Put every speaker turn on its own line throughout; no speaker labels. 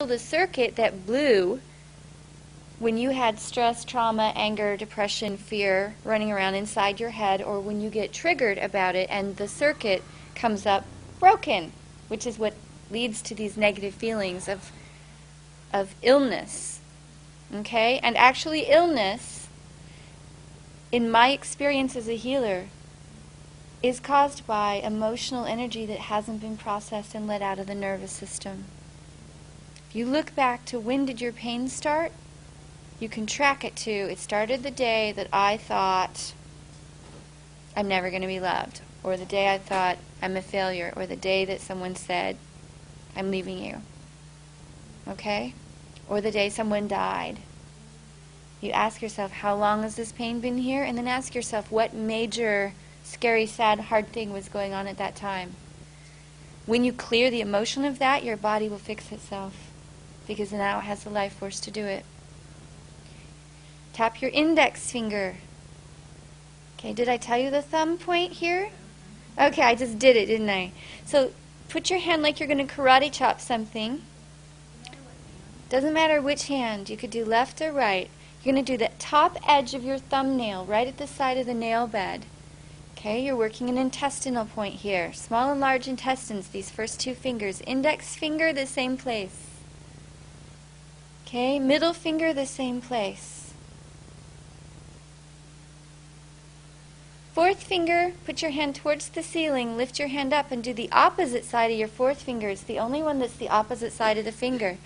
the circuit that blew when you had stress, trauma, anger, depression, fear running around inside your head, or when you get triggered about it and the circuit comes up broken, which is what leads to these negative feelings of illness. Okay? And actually illness, in my experience as a healer, is caused by emotional energy that hasn't been processed and let out of the nervous system. If you look back to when did your pain start, you can track it to, it started the day that I thought I'm never going to be loved, or the day I thought I'm a failure, or the day that someone said I'm leaving you. Okay? Or the day someone died. You ask yourself, how long has this pain been here? And then ask yourself, what major, scary, sad, hard thing was going on at that time? When you clear the emotion of that, your body will fix itself, because now it has the life force to do it. Tap your index finger. Okay, did I tell you the thumb point here? Okay, I just did it, didn't I? So put your hand like you're going to karate chop something. Doesn't matter which hand. You could do left or right. You're going to do the top edge of your thumbnail right at the side of the nail bed. Okay, you're working an intestinal point here. Small and large intestines, these first two fingers. Index finger, the same place. Okay, middle finger, the same place. Fourth finger, put your hand towards the ceiling, lift your hand up and do the opposite side of your fourth finger. It's the only one that's the opposite side of the finger.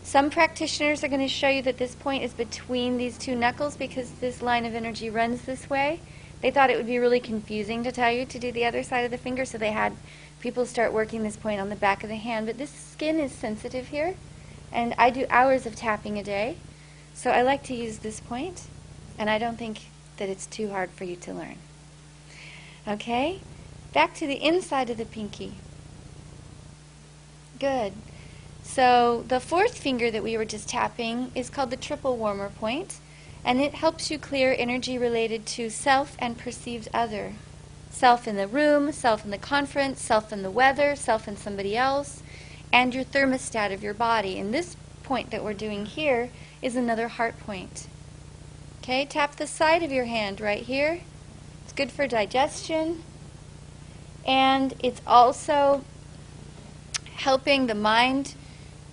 Some practitioners are going to show you that this point is between these two knuckles because this line of energy runs this way. They thought it would be really confusing to tell you to do the other side of the finger, so they had people start working this point on the back of the hand. But this skin is sensitive here, and I do hours of tapping a day, so I like to use this point, and I don't think that it's too hard for you to learn. Okay? Back to the inside of the pinky. Good. So the fourth finger that we were just tapping is called the triple warmer point, and it helps you clear energy related to self and perceived other. Self in the room, self in the conference, self in the weather, self in somebody else, and your thermostat of your body. And this point that we're doing here is another heart point. Okay, tap the side of your hand right here. It's good for digestion, and it's also helping the mind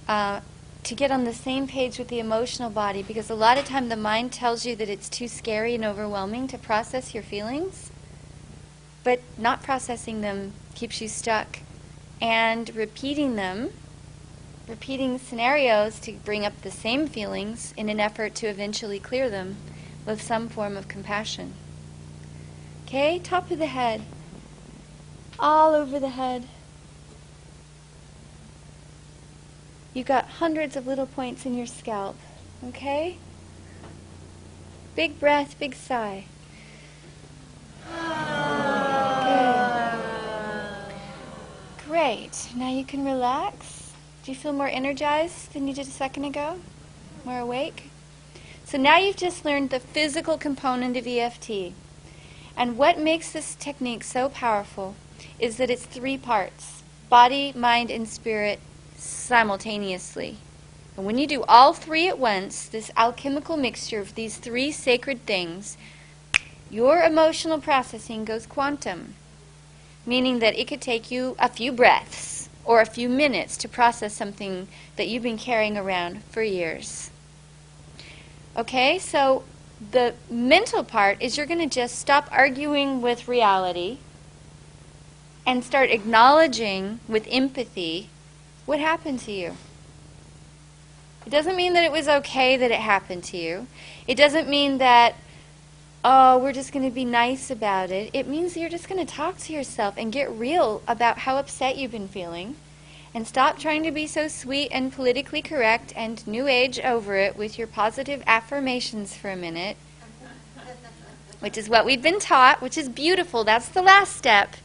to get on the same page with the emotional body, because a lot of time the mind tells you that it's too scary and overwhelming to process your feelings, but not processing them keeps you stuck, and repeating scenarios to bring up the same feelings in an effort to eventually clear them with some form of compassion. Okay, top of the head, all over the head. You've got hundreds of little points in your scalp, okay? Big breath, big sigh. Good. Great. Now you can relax. Do you feel more energized than you did a second ago? More awake? So now you've just learned the physical component of EFT. And what makes this technique so powerful is that it's three parts: body, mind, and spirit simultaneously. And when you do all three at once, this alchemical mixture of these three sacred things, your emotional processing goes quantum, meaning that it could take you a few breaths or a few minutes to process something that you've been carrying around for years. Okay, so the mental part is you're going to just stop arguing with reality and start acknowledging with empathy what happened to you. It doesn't mean that it was okay that it happened to you. It doesn't mean that, oh, we're just going to be nice about it. It means that you're just going to talk to yourself and get real about how upset you've been feeling, and stop trying to be so sweet and politically correct and new age over it with your positive affirmations for a minute, which is what we've been taught, which is beautiful. That's the last step.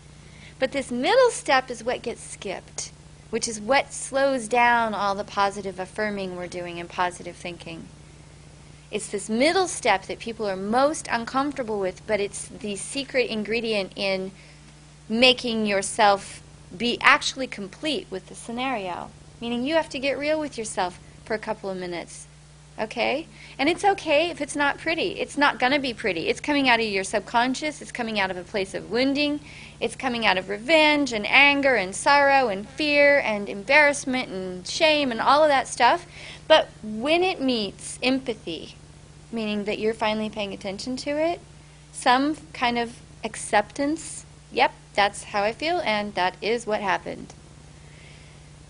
But this middle step is what gets skipped, which is what slows down all the positive affirming we're doing and positive thinking. It's this middle step that people are most uncomfortable with, but it's the secret ingredient in making yourself be actually complete with the scenario. meaning you have to get real with yourself for a couple of minutes. Okay? And it's okay if it's not pretty. It's not going to be pretty. It's coming out of your subconscious. It's coming out of a place of wounding. It's coming out of revenge and anger and sorrow and fear and embarrassment and shame and all of that stuff. But when it meets empathy, meaning that you're finally paying attention to it, some kind of acceptance, yep, that's how I feel and that is what happened,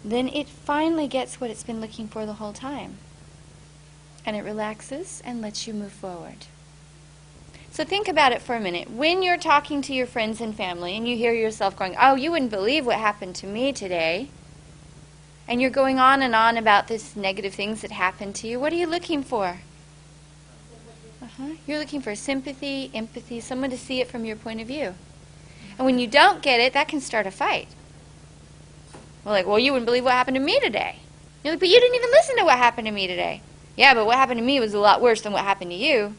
then it finally gets what it's been looking for the whole time. And it relaxes and lets you move forward. So think about it for a minute. When you're talking to your friends and family and you hear yourself going, oh, you wouldn't believe what happened to me today, and you're going on and on about this negative things that happened to you, what are you looking for? You're looking for sympathy, empathy, someone to see it from your point of view. And when you don't get it, that can start a fight. Well, you wouldn't believe what happened to me today. You're like, but you didn't even listen to what happened to me today. Yeah, but what happened to me was a lot worse than what happened to you.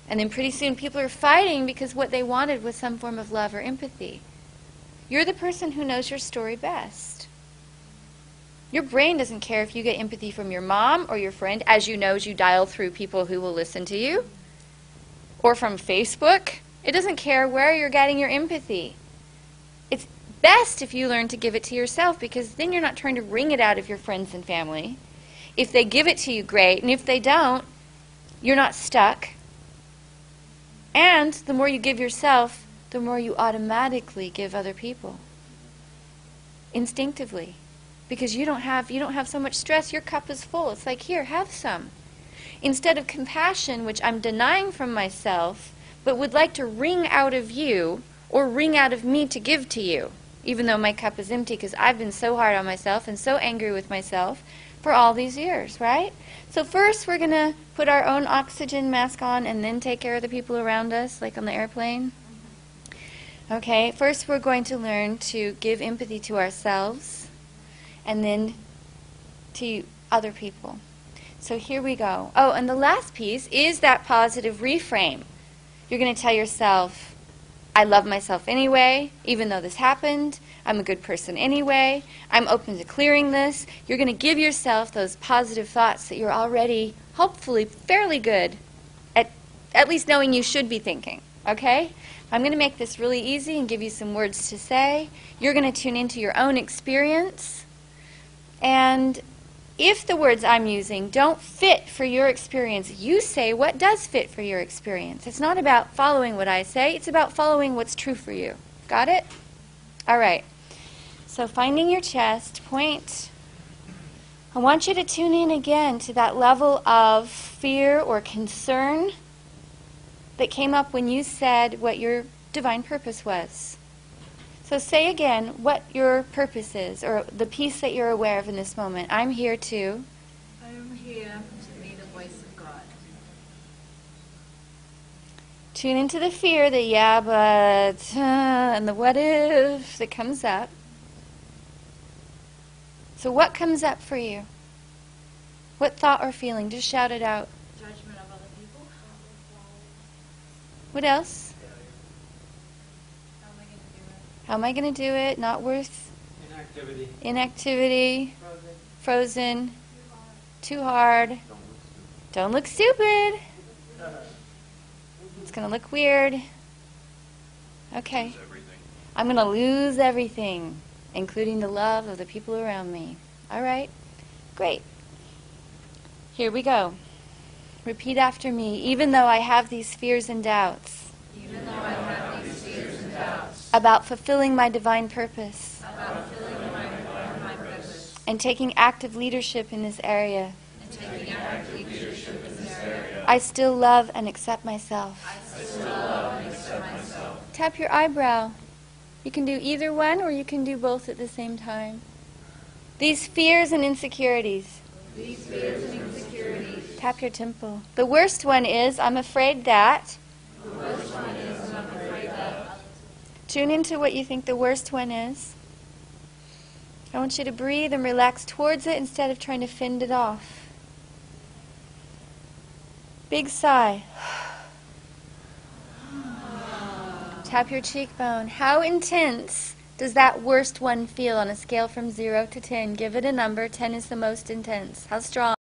And then pretty soon people are fighting because what they wanted was some form of love or empathy. You're the person who knows your story best. Your brain doesn't care if you get empathy from your mom or your friend, as you know as you dial through people who will listen to you, or from Facebook. It doesn't care where you're getting your empathy. It's best if you learn to give it to yourself, because then you're not trying to wring it out of your friends and family. If they give it to you, great. And if they don't, you're not stuck. And the more you give yourself, the more you automatically give other people. Instinctively. Because you don't have so much stress. Your cup is full. It's like, here, have some. Instead of compassion, which I'm denying from myself, but would like to wring out of you or wring out of me to give to you, even though my cup is empty because I've been so hard on myself and so angry with myself for all these years, right? So first we're going to put our own oxygen mask on and then take care of the people around us, like on the airplane. Okay, first we're going to learn to give empathy to ourselves and then to other people. So here we go. Oh, and the last piece is that positive reframe. You're going to tell yourself, I love myself anyway, even though this happened. I'm a good person anyway. I'm open to clearing this. You're going to give yourself those positive thoughts that you're already, hopefully, fairly good at least knowing you should be thinking. Okay? I'm going to make this really easy and give you some words to say. You're going to tune into your own experience. And if the words I'm using don't fit for your experience, you say what does fit for your experience. It's not about following what I say. It's about following what's true for you. Got it? All right. So finding your chest, point. I want you to tune in again to that level of fear or concern that came up when you said what your divine purpose was. So say again what your purpose is, or the piece that you're aware of in this moment. I'm here to...
I am here to be the voice of God.
Tune into the fear, the yeah, but, and the what if that comes up. So what comes up for you? What thought or feeling? Just shout it out.
Judgment of other people.
What else?
How am I going to do it?
How am I going to do it? Not worth.
Inactivity.
Inactivity. Frozen. Too hard. Don't look stupid. It's going to look weird. Okay. I'm going to lose everything, including the love of the people around me. All right. Great. Here we go. Repeat after me. Even though I have these fears and doubts.
Even though I have these fears and doubts.
About fulfilling my divine purpose.
About fulfilling my divine purpose.
And taking active leadership in this area.
And taking active leadership in this area.
I still love and accept myself.
I still love and accept myself.
Tap your eyebrow. You can do either one or you can do both at the same time. These fears and insecurities.
These fears and insecurities.
Tap your temple. The worst one is, I'm afraid that.
The worst one is, I'm afraid that.
Tune into what you think the worst one is. I want you to breathe and relax towards it instead of trying to fend it off. Big sigh. Tap your cheekbone. How intense does that worst one feel on a scale from 0 to 10? Give it a number. 10 is the most intense. How strong?